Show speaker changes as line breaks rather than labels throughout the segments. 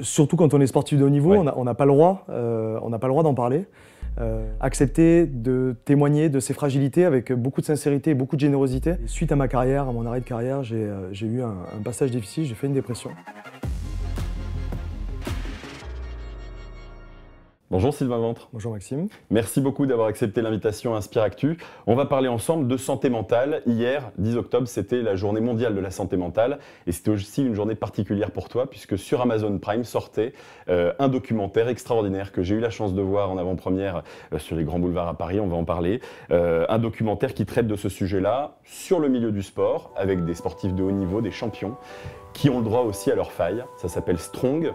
Surtout quand on est sportif de haut niveau,
Ouais.
on n'a pas le droit, d'en parler. Accepter de témoigner de ses fragilités avec beaucoup de sincérité et beaucoup de générosité. Et suite à ma carrière, à mon arrêt de carrière, j'ai eu un passage difficile, j'ai fait une dépression.
Bonjour Sylvain Ventre.
Bonjour Maxime.
Merci beaucoup d'avoir accepté l'invitation à Inspire Actu. On va parler ensemble de santé mentale. Hier, 10 octobre, c'était la journée mondiale de la santé mentale et c'était aussi une journée particulière pour toi puisque sur Amazon Prime sortait un documentaire extraordinaire que j'ai eu la chance de voir en avant-première sur les grands boulevards à Paris, on va en parler. Un documentaire qui traite de ce sujet-là sur le milieu du sport avec des sportifs de haut niveau, des champions qui ont le droit aussi à leurs failles. Ça s'appelle Strong.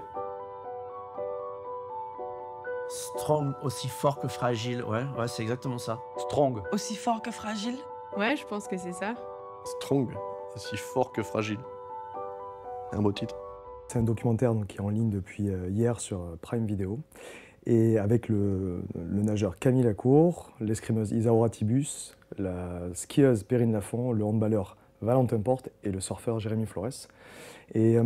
Strong, aussi fort que fragile, ouais, c'est exactement ça.
Strong.
Aussi fort que fragile?
Ouais, je pense que c'est ça.
Strong. Aussi fort que fragile. Un beau titre.
C'est un documentaire donc, qui est en ligne depuis hier sur Prime Video. Et avec le nageur Camille Lacour, l'escrimeuse Isaura Tibus, la skieuse Perrine Lafont, le handballeur Valentin Porte et le surfeur Jérémy Flores. Et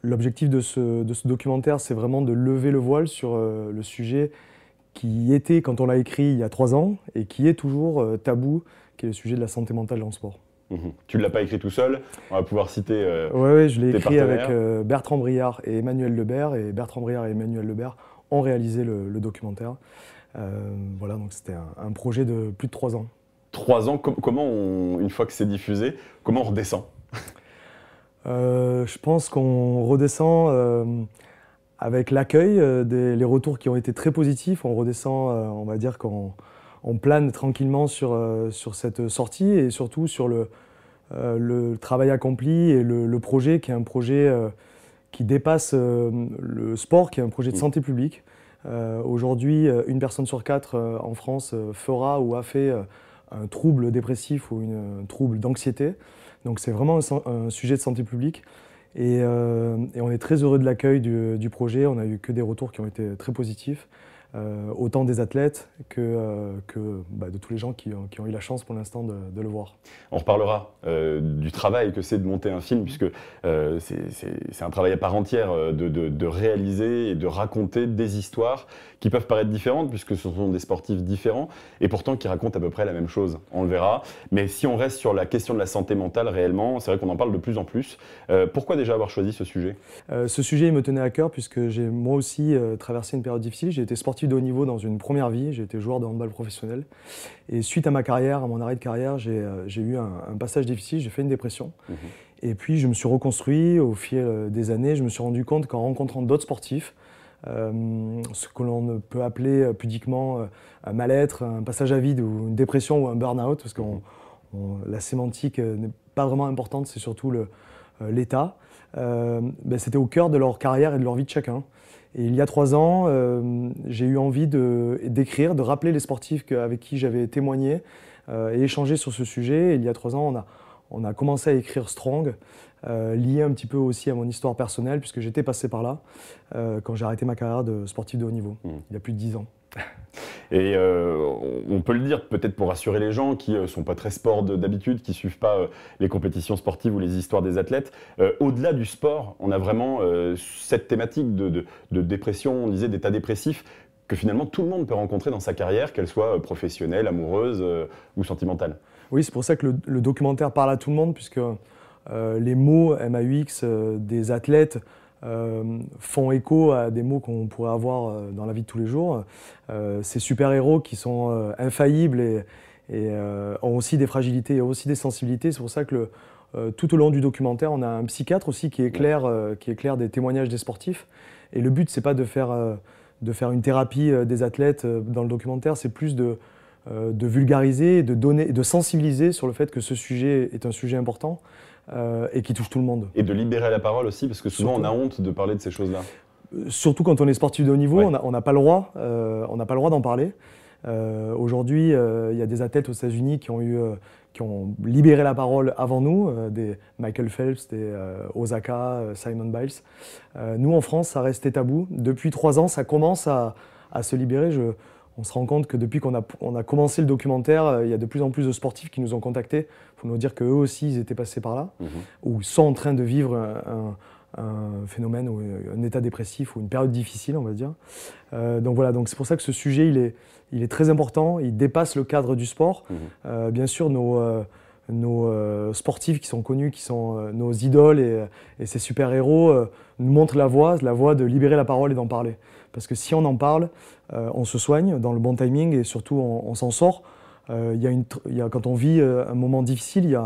l'objectif de ce documentaire, c'est vraiment de lever le voile sur le sujet qui était, quand on l'a écrit il y a 3 ans, et qui est toujours tabou, qui est le sujet de la santé mentale dans le sport.
Tu ne l'as pas écrit tout seul, on va pouvoir citer
Oui, je l'ai écrit
partenaires.
avec Bertrand Briard et Emmanuel Lebert, et Bertrand Briard et Emmanuel Lebert ont réalisé le documentaire. Voilà, donc c'était un projet de plus de 3 ans.
3 ans, comment une fois que c'est diffusé, comment on redescend?
Je pense qu'on redescend avec l'accueil, les retours qui ont été très positifs. On redescend, on va dire qu'on plane tranquillement sur cette sortie et surtout sur le travail accompli et le projet qui est un projet qui dépasse le sport, qui est un projet de santé publique. Aujourd'hui, 1 personne sur 4 en France fera ou a fait un trouble dépressif ou un trouble d'anxiété. Donc c'est vraiment un sujet de santé publique et on est très heureux de l'accueil du projet. On n'a eu que des retours qui ont été très positifs, autant des athlètes que de tous les gens qui ont eu la chance pour l'instant de le voir.
On reparlera du travail que c'est de monter un film, puisque c'est un travail à part entière de réaliser et de raconter des histoires qui peuvent paraître différentes, puisque ce sont des sportifs différents, et pourtant qui racontent à peu près la même chose. On le verra. Mais si on reste sur la question de la santé mentale réellement, c'est vrai qu'on en parle de plus en plus. Pourquoi déjà avoir choisi ce sujet?
Ce sujet, il me tenait à cœur, puisque j'ai moi aussi traversé une période difficile. J'ai été sportif de haut niveau dans une première vie, j'ai été joueur de handball professionnel. Et suite à ma carrière, à mon arrêt de carrière, j'ai eu un passage difficile, j'ai fait une dépression. Et puis je me suis reconstruit au fil des années. Je me suis rendu compte qu'en rencontrant d'autres sportifs, ce que l'on peut appeler pudiquement un mal-être, un passage à vide ou une dépression ou un burn-out, parce que la sémantique n'est pas vraiment importante, c'est surtout l'état. C'était au cœur de leur carrière et de leur vie de chacun. Et il y a 3 ans, j'ai eu envie d'écrire, de rappeler les sportifs avec qui j'avais témoigné et échangé sur ce sujet. Et il y a 3 ans, on a commencé à écrire Strong, lié un petit peu aussi à mon histoire personnelle, puisque j'étais passé par là quand j'ai arrêté ma carrière de sportif de haut niveau, il y a plus de 10 ans.
Et on peut le dire peut-être pour rassurer les gens qui ne sont pas très sport d'habitude, qui ne suivent pas les compétitions sportives ou les histoires des athlètes. Au-delà du sport, on a vraiment cette thématique de dépression, on disait d'état dépressif, que finalement tout le monde peut rencontrer dans sa carrière, qu'elle soit professionnelle, amoureuse ou sentimentale.
Oui, c'est pour ça que le documentaire parle à tout le monde, puisque les mots MAUX des athlètes font écho à des mots qu'on pourrait avoir dans la vie de tous les jours. Ces super-héros qui sont infaillibles et ont aussi des fragilités et aussi des sensibilités. C'est pour ça que tout au long du documentaire, on a un psychiatre aussi qui éclaire des témoignages des sportifs. Et le but, c'est pas de faire une thérapie des athlètes dans le documentaire, c'est plus de vulgariser, de sensibiliser sur le fait que ce sujet est un sujet important. Et qui touche tout le monde.
Et de libérer la parole aussi, parce que souvent
Surtout.
on a honte de parler de ces choses-là.
Surtout quand on est sportif de haut niveau,
Ouais.
on n'a pas le droit d'en parler. Aujourd'hui, il y a des athlètes aux États-Unis qui ont libéré la parole avant nous, des Michael Phelps, des Osaka, Simone Biles. Nous, en France, ça restait tabou. Depuis 3 ans, ça commence à se libérer. On se rend compte que depuis qu'on a commencé le documentaire, il y a de plus en plus de sportifs qui nous ont contactés pour nous dire qu'eux aussi, ils étaient passés par là, ou sont en train de vivre un phénomène ou un état dépressif ou une période difficile, on va dire. Donc voilà, donc c'est pour ça que ce sujet, il est très important, il dépasse le cadre du sport. Bien sûr, nos sportifs qui sont connus, qui sont nos idoles et ces super-héros nous montrent la voie de libérer la parole et d'en parler. Parce que si on en parle, on se soigne dans le bon timing et surtout on s'en sort. Quand on vit un moment difficile,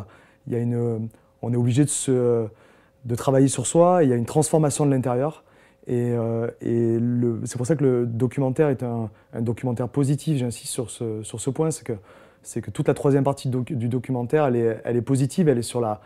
on est obligé de travailler sur soi, il y a une transformation de l'intérieur. C'est pour ça que le documentaire est un documentaire positif, j'insiste sur ce point, c'est que toute la troisième partie du documentaire, elle est positive, elle est sur la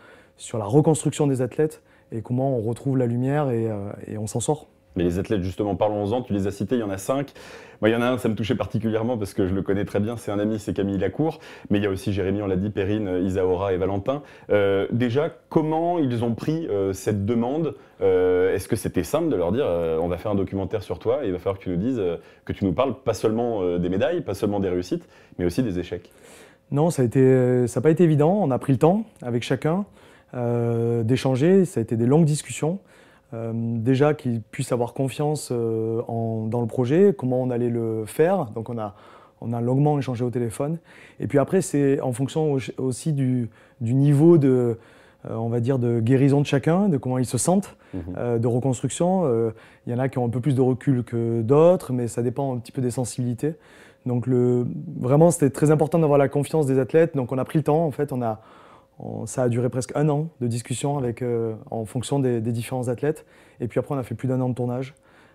reconstruction des athlètes et comment on retrouve la lumière et on s'en sort.
Mais les athlètes, justement, parlons-en, tu les as cités, il y en a 5. Moi, il y en a un, ça me touchait particulièrement parce que je le connais très bien, c'est un ami, c'est Camille Lacour. Mais il y a aussi Jérémy, on l'a dit, Perrine, Isaora et Valentin. Déjà, comment ils ont pris cette demande? Est-ce que c'était simple de leur dire on va faire un documentaire sur toi et il va falloir que tu nous dises, que tu nous parles pas seulement des médailles, pas seulement des réussites, mais aussi des échecs?
Non, ça n'a pas été évident. On a pris le temps avec chacun d'échanger. Ça a été des longues discussions. Déjà qu'ils puissent avoir confiance dans le projet, comment on allait le faire. Donc on a longuement échangé au téléphone. Et puis après, c'est en fonction aussi du niveau on va dire, de guérison de chacun, de comment ils se sentent, de reconstruction. Il y en a qui ont un peu plus de recul que d'autres, mais ça dépend un petit peu des sensibilités. Donc vraiment, c'était très important d'avoir la confiance des athlètes. Donc on a pris le temps, en fait, ça a duré presque 1 an de discussion en fonction des différents athlètes. Et puis après, on a fait plus d'1 an de tournage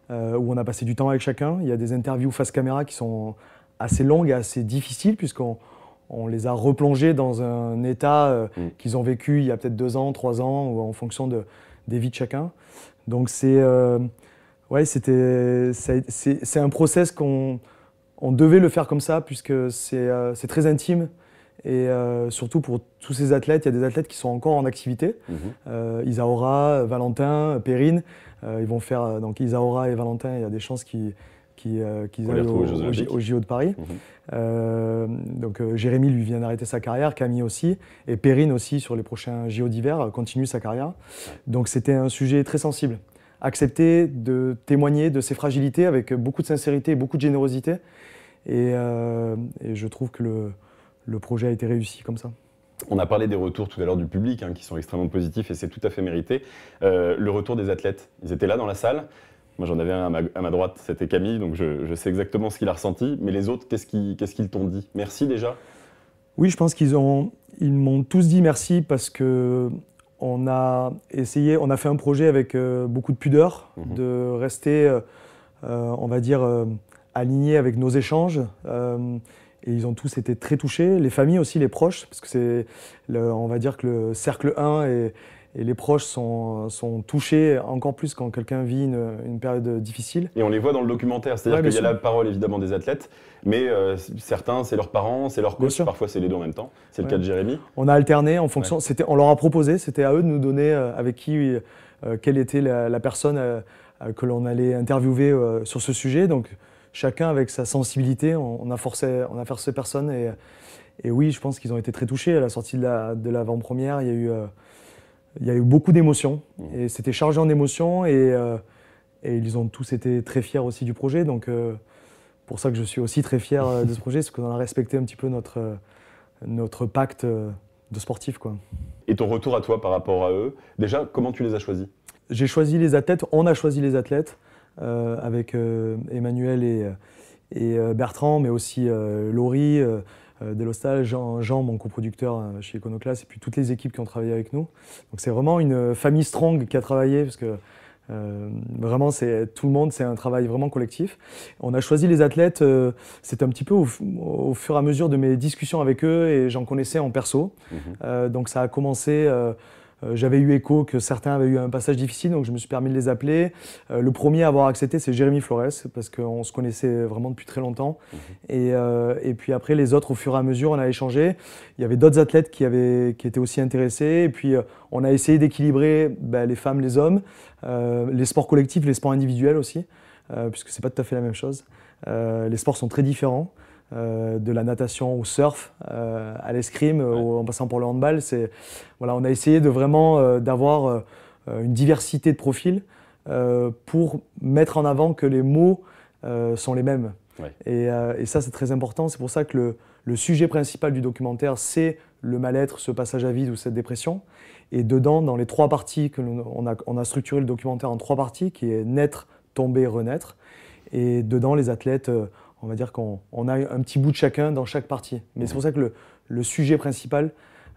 où on a passé du temps avec chacun. Il y a des interviews face caméra qui sont assez longues et assez difficiles puisqu'on les a replongés dans un état qu'ils ont vécu il y a peut-être 2 ans, 3 ans, ou en fonction des vies de chacun. Donc c'est un process qu'on devait le faire comme ça puisque c'est très intime. Et surtout pour tous ces athlètes, il y a des athlètes qui sont encore en activité. Isaora, Valentin, Perrine, ils vont faire, donc Isaora et Valentin, il y a des chances qu'ils aillent au JO de Paris. Donc Jérémy lui vient d'arrêter sa carrière, Camille aussi, et Perrine aussi sur les prochains JO d'hiver continue sa carrière. Donc c'était un sujet très sensible. Accepter de témoigner de ses fragilités avec beaucoup de sincérité et beaucoup de générosité. Et je trouve que le projet a été réussi comme ça.
On a parlé des retours tout à l'heure du public qui sont extrêmement positifs et c'est tout à fait mérité. Le retour des athlètes, ils étaient là dans la salle. Moi j'en avais un à ma droite, c'était Camille, donc je sais exactement ce qu'il a ressenti. Mais les autres, qu'est-ce qu'ils t'ont dit? Merci déjà?
Oui, je pense ils m'ont tous dit merci parce que on a fait un projet avec beaucoup de pudeur, de rester, on va dire, alignés avec nos échanges. Et ils ont tous été très touchés, les familles aussi, les proches, parce que on va dire que le cercle 1 et les proches sont touchés encore plus quand quelqu'un vit une période difficile.
Et on les voit dans le documentaire, c'est-à-dire qu'il y a la parole évidemment des athlètes, mais certains c'est leurs parents, c'est leurs coachs, parfois c'est les deux en même temps. C'est le cas de Jérémy.
On a alterné en fonction, on leur a proposé, c'était à eux de nous donner quelle était la personne que l'on allait interviewer sur ce sujet. Donc, chacun avec sa sensibilité, on a forcé personne et oui, je pense qu'ils ont été très touchés à la sortie de l'avant-première. Il y a eu beaucoup d'émotions et c'était chargé en émotions et ils ont tous été très fiers aussi du projet. Donc pour ça que je suis aussi très fier de ce projet, parce qu'on a respecté un petit peu notre pacte de sportif, quoi.
Et ton retour à toi par rapport à eux, déjà, comment tu les as choisis?
J'ai choisi les athlètes, on a choisi les athlètes. Avec Emmanuel et Bertrand, mais aussi Laurie, Delostal, Jean, mon coproducteur chez Iconoclast, et puis toutes les équipes qui ont travaillé avec nous. Donc c'est vraiment une famille strong qui a travaillé, parce que vraiment tout le monde, c'est un travail vraiment collectif. On a choisi les athlètes, c'est un petit peu au fur et à mesure de mes discussions avec eux, et j'en connaissais en perso. Donc ça a commencé... J'avais eu écho que certains avaient eu un passage difficile, donc je me suis permis de les appeler. Le premier à avoir accepté, c'est Jérémy Flores, parce qu'on se connaissait vraiment depuis très longtemps. Et puis après, les autres, au fur et à mesure, on a échangé. Il y avait d'autres athlètes qui étaient aussi intéressés. Et puis, on a essayé d'équilibrer les femmes, les hommes, les sports collectifs, les sports individuels aussi, puisque c'est pas tout à fait la même chose. Les sports sont très différents. De la natation au surf, à l'escrime, en passant pour le handball. On a essayé de vraiment d'avoir une diversité de profils pour mettre en avant que les mots sont les mêmes.
Ouais.
Et ça, c'est très important. C'est pour ça que le sujet principal du documentaire, c'est le mal-être, ce passage à vide ou cette dépression. Et dedans, dans les 3 parties, on a structuré le documentaire en 3 parties, qui est naître, tomber, renaître. Et dedans, les athlètes, on va dire qu'on a un petit bout de chacun dans chaque partie. Mais c'est pour ça que le sujet principal,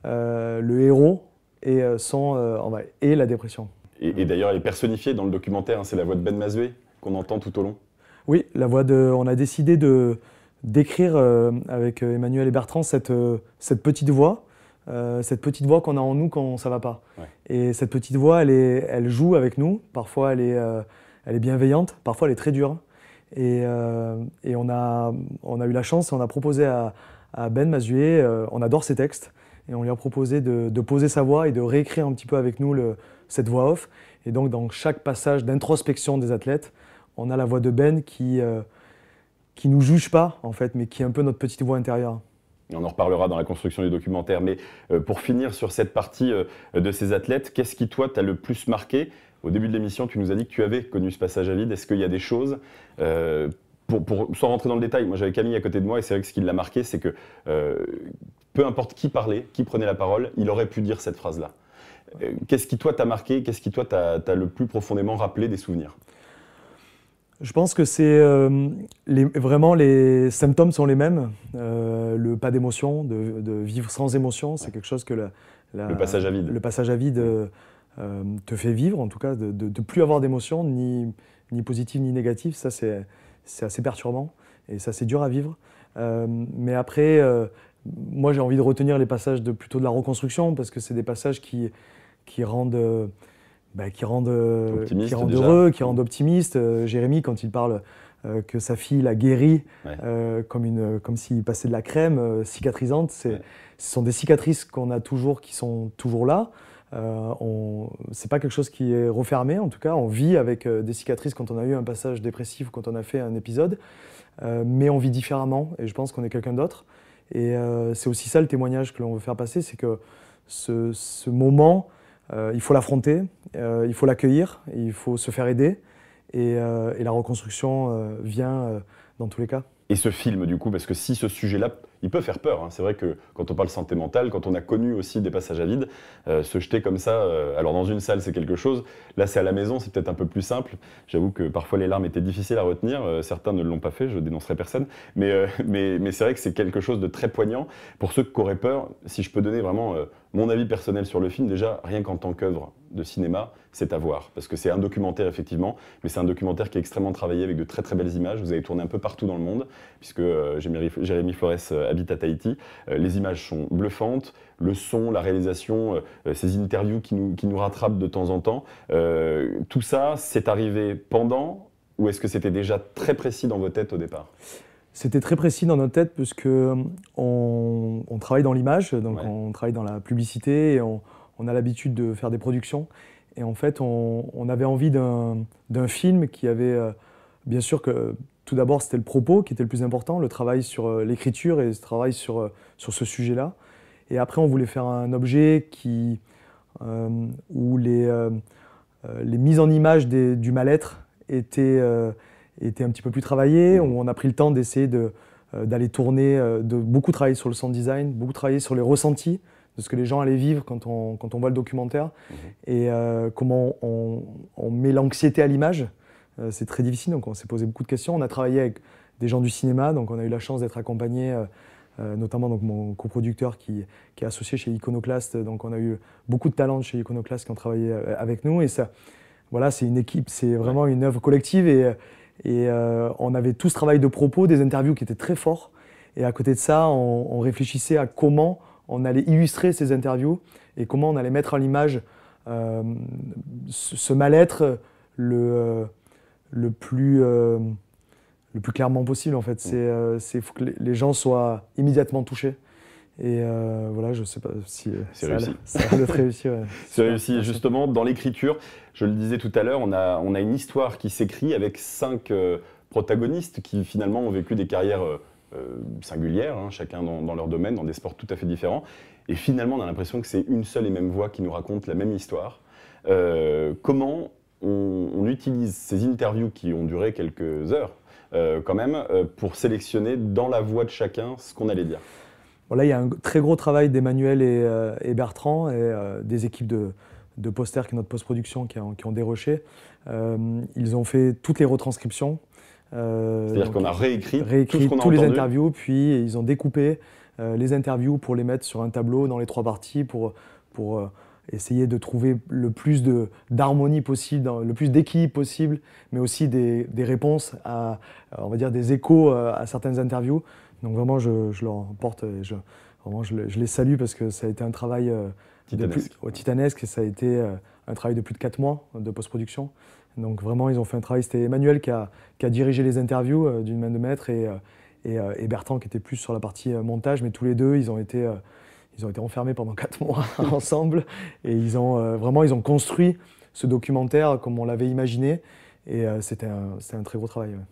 le héros, est la dépression.
Et d'ailleurs, elle est personnifiée dans le documentaire, hein, c'est la voix de Ben Mazoué qu'on entend tout au long.
Oui, on a décidé d'écrire avec Emmanuel et Bertrand cette petite voix qu'on a en nous quand ça va pas.
Ouais.
Et cette petite voix, elle joue avec nous. Parfois, elle est bienveillante, parfois elle est très dure. Et on a eu la chance, on a proposé à Ben Mazoué, on adore ses textes, et on lui a proposé de poser sa voix et de réécrire un petit peu avec nous cette voix off. Et donc, dans chaque passage d'introspection des athlètes, on a la voix de Ben qui nous juge pas, en fait, mais qui est un peu notre petite voix intérieure.
Et on en reparlera dans la construction du documentaire. Mais pour finir sur cette partie de ces athlètes, qu'est-ce qui, toi, t'a le plus marqué? Au début de l'émission, tu nous as dit que tu avais connu ce passage à vide. Est-ce qu'il y a des choses, sans rentrer dans le détail, moi j'avais Camille à côté de moi et c'est vrai que ce qui l'a marqué, c'est que peu importe qui parlait, qui prenait la parole, il aurait pu dire cette phrase-là. Qu'est-ce qui, toi, t'a marqué? Qu'est-ce qui, toi, t'a le plus profondément rappelé des souvenirs?
Je pense que c'est vraiment les symptômes sont les mêmes. Le pas d'émotion, de vivre sans émotion, c'est quelque chose que
le passage à vide.
Le passage à vide te fait vivre, en tout cas, de ne plus avoir d'émotion, ni positive ni négative. Ça, c'est assez perturbant et ça, c'est dur à vivre. Mais après, moi, j'ai envie de retenir les passages plutôt de la reconstruction parce que c'est des passages qui rendent heureux, qui rendent optimiste. Jérémy, quand il parle que sa fille l'a guéri comme s'il passait de la crème cicatrisante, ce sont des cicatrices qu'on a toujours, qui sont toujours là. C'est pas quelque chose qui est refermé, en tout cas. On vit avec des cicatrices quand on a eu un passage dépressif ou quand on a fait un épisode, mais on vit différemment et je pense qu'on est quelqu'un d'autre. Et c'est aussi ça le témoignage que l'on veut faire passer, c'est que ce moment, il faut l'affronter, il faut l'accueillir, il faut se faire aider et la reconstruction vient dans tous les cas.
Et ce film, du coup, parce que si ce sujet-là, il peut faire peur, hein. C'est vrai que quand on parle santé mentale, quand on a connu aussi des passages à vide, se jeter comme ça, alors dans une salle c'est quelque chose, là c'est à la maison, c'est peut-être un peu plus simple. J'avoue que parfois les larmes étaient difficiles à retenir, certains ne l'ont pas fait, je dénoncerai personne, mais c'est vrai que c'est quelque chose de très poignant. Pour ceux qui auraient peur, si je peux donner vraiment mon avis personnel sur le film, déjà, rien qu'en tant qu'œuvre de cinéma, c'est à voir. Parce que c'est un documentaire, effectivement, mais c'est un documentaire qui est extrêmement travaillé avec de très très belles images. Vous avez tourné un peu partout dans le monde, puisque Jérémy Flores habite à Tahiti. Les images sont bluffantes, le son, la réalisation, ces interviews qui nous rattrapent de temps en temps. Tout ça, c'est arrivé pendant, ou est-ce que c'était déjà très précis dans vos têtes au départ ?
C'était très précis dans notre tête parce qu'on travaille dans l'image, donc on travaille dans la publicité et on a l'habitude de faire des productions. Et en fait, on avait envie d'un film qui avait, bien sûr que tout d'abord c'était le propos qui était le plus important, le travail sur l'écriture et le travail sur ce sujet-là. Et après, on voulait faire un objet où les mises en image du mal-être étaient un petit peu plus travaillées, où on a pris le temps d'essayer d'aller tourner, de beaucoup travailler sur le sound design, beaucoup travailler sur les ressentis de ce que les gens allaient vivre quand on voit le documentaire, et comment on met l'anxiété à l'image. C'est très difficile, donc on s'est posé beaucoup de questions. On a travaillé avec des gens du cinéma, donc on a eu la chance d'être accompagné, notamment donc mon coproducteur qui est associé chez Iconoclast, donc on a eu beaucoup de talents chez Iconoclast qui ont travaillé avec nous, et ça, voilà, c'est une équipe, c'est vraiment une œuvre collective, et on avait tout ce travail de propos, des interviews qui étaient très forts, et à côté de ça, on réfléchissait à comment on allait illustrer ces interviews et comment on allait mettre en l'image ce mal-être le plus clairement possible, en fait. Il faut que les gens soient immédiatement touchés. Et voilà, je ne sais pas si
c'est réussi.
Ça a d'être réussi. Ouais.
C'est réussi. Justement, dans l'écriture, je le disais tout à l'heure, on a une histoire qui s'écrit avec 5 protagonistes qui finalement ont vécu des carrières singulières, hein, chacun dans leur domaine, dans des sports tout à fait différents. Et finalement, on a l'impression que c'est une seule et même voix qui nous raconte la même histoire. Comment on utilise ces interviews qui ont duré quelques heures quand même pour sélectionner dans la voix de chacun ce qu'on allait dire?
Bon, là, il y a un très gros travail d'Emmanuel et Bertrand et des équipes de Poster, qui est notre post-production, qui ont déroché. Ils ont fait toutes les retranscriptions.
C'est-à-dire qu'on a réécrit tout ce qu'on a
tous les
entendu.
interviews, puis ils ont découpé les interviews pour les mettre sur un tableau dans les 3 parties pour essayer de trouver le plus d'harmonie possible, le plus d'équilibre possible, mais aussi des réponses on va dire des échos à certaines interviews. Donc vraiment, je leur porte, vraiment, je les salue parce que ça a été un travail titanesque et ça a été un travail de plus de 4 mois de post-production. Donc vraiment, ils ont fait un travail. C'était Emmanuel qui a dirigé les interviews d'une main de maître et Bertrand qui était plus sur la partie montage, mais tous les deux, ils ont été enfermés pendant 4 mois ensemble et ils ont construit ce documentaire comme on l'avait imaginé et c'était un très gros travail. Ouais.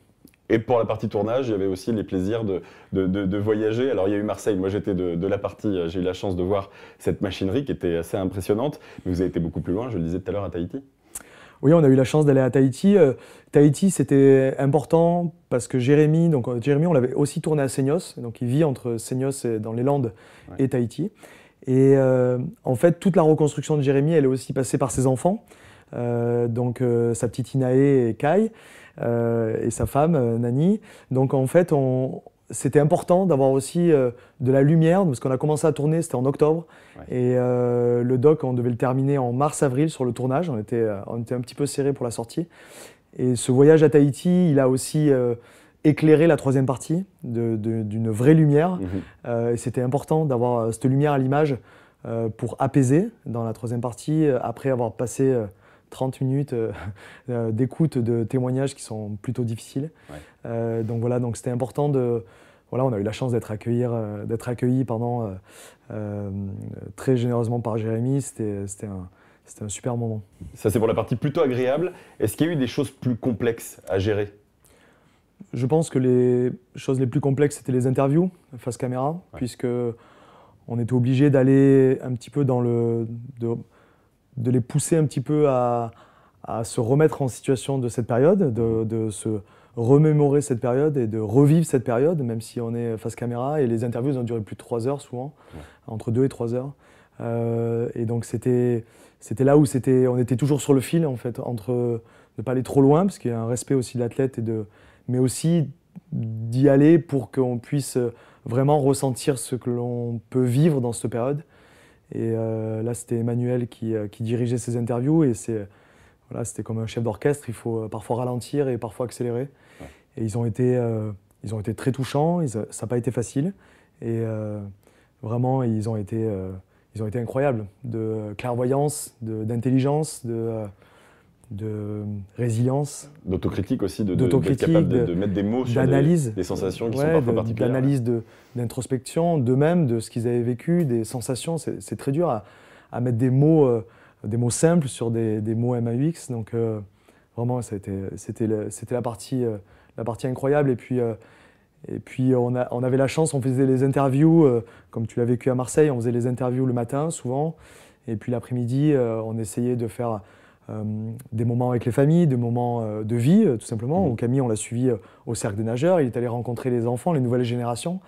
Et pour la partie tournage, il y avait aussi les plaisirs de voyager. Alors il y a eu Marseille, moi j'étais de la partie, j'ai eu la chance de voir cette machinerie qui était assez impressionnante, mais vous avez été beaucoup plus loin, je le disais tout à l'heure, à Tahiti.
Oui, on a eu la chance d'aller à Tahiti. Tahiti, c'était important parce que Jérémy, on l'avait aussi tourné à Seignos, donc il vit entre Seignos et dans les Landes et Tahiti. Et en fait, toute la reconstruction de Jérémy, elle est aussi passée par ses enfants, sa petite Inae et Kai, et sa femme, Nani. Donc en fait, c'était important d'avoir aussi de la lumière, parce qu'on a commencé à tourner, c'était en octobre, et le doc, on devait le terminer en mars-avril sur le tournage, on était un petit peu serré pour la sortie. Et ce voyage à Tahiti, il a aussi éclairé la 3e partie d'une vraie lumière, et c'était important d'avoir cette lumière à l'image pour apaiser dans la 3e partie, après avoir passé 30 minutes d'écoute de témoignages qui sont plutôt difficiles. Donc voilà, donc c'était important voilà, on a eu la chance d'être accueillis très généreusement par Jérémy. C'était un super moment.
Ça, c'est pour la partie plutôt agréable. Est-ce qu'il y a eu des choses plus complexes à gérer?
Je pense que les choses les plus complexes, c'était les interviews face caméra, puisque on était obligé d'aller un petit peu de les pousser un petit peu à se remettre en situation de cette période, de se remémorer cette période et de revivre cette période, même si on est face caméra. Et les interviews ont duré plus de 3 heures souvent, entre 2 et 3 heures. Et donc c'était là où on était toujours sur le fil, en fait, entre ne pas aller trop loin, parce qu'il y a un respect aussi de l'athlète, mais aussi d'y aller pour qu'on puisse vraiment ressentir ce que l'on peut vivre dans cette période. Et là, c'était Emmanuel qui dirigeait ces interviews et c'était comme un chef d'orchestre, il faut parfois ralentir et parfois accélérer. Et ils ont été très touchants, ça n'a pas été facile. Et vraiment, ils ont été incroyables, de clairvoyance, d'intelligence, de résilience.
D'autocritique aussi, d'être capable de mettre des mots sur des sensations qui sont parfois particulières.
D'analyse, d'introspection, d'eux-mêmes, de ce qu'ils avaient vécu, des sensations. C'est très dur à mettre des mots simples sur des mots MAUX. Donc vraiment, c'était la partie incroyable. Et puis on avait la chance, on faisait les interviews, comme tu l'as vécu à Marseille, on faisait les interviews le matin souvent. Et puis l'après-midi, on essayait de faire des moments avec les familles, des moments de vie, tout simplement. Où Camille, on l'a suivi au Cercle des Nageurs, il est allé rencontrer les enfants, les nouvelles générations.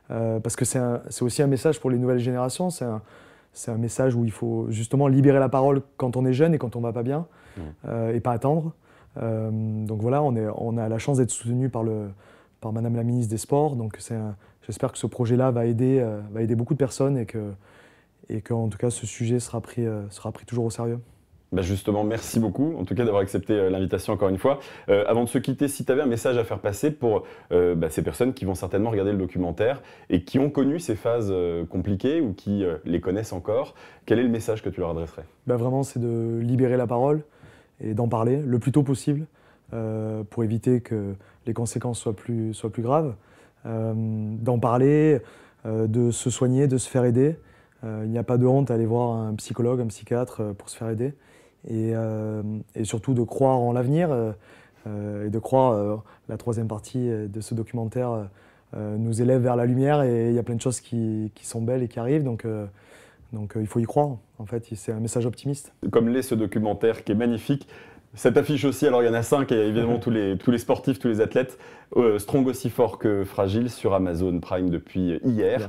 Parce que c'est aussi un message pour les nouvelles générations, c'est un message où il faut justement libérer la parole quand on est jeune et quand on ne va pas bien, et pas attendre. Donc voilà, on a la chance d'être soutenu par Madame la ministre des Sports, donc j'espère que ce projet-là va aider beaucoup de personnes et qu'en tout cas ce sujet sera pris toujours au sérieux.
Bah justement, merci beaucoup en tout cas d'avoir accepté l'invitation encore une fois. Avant de se quitter, si tu avais un message à faire passer pour ces personnes qui vont certainement regarder le documentaire et qui ont connu ces phases compliquées ou qui les connaissent encore, quel est le message que tu leur adresserais?
Vraiment, c'est de libérer la parole et d'en parler le plus tôt possible pour éviter que les conséquences soient plus graves. D'en parler, de se soigner, de se faire aider. Il n'y a pas de honte à aller voir un psychologue, un psychiatre pour se faire aider. Et surtout de croire en l'avenir et de croire, la 3e partie de ce documentaire nous élève vers la lumière et il y a plein de choses qui sont belles et qui arrivent. Donc Donc il faut y croire, en fait, c'est un message optimiste.
Comme l'est ce documentaire qui est magnifique. Cette affiche aussi, alors il y en a 5, et il y a évidemment tous les sportifs, tous les athlètes. Strong aussi fort que fragile sur Amazon Prime depuis hier.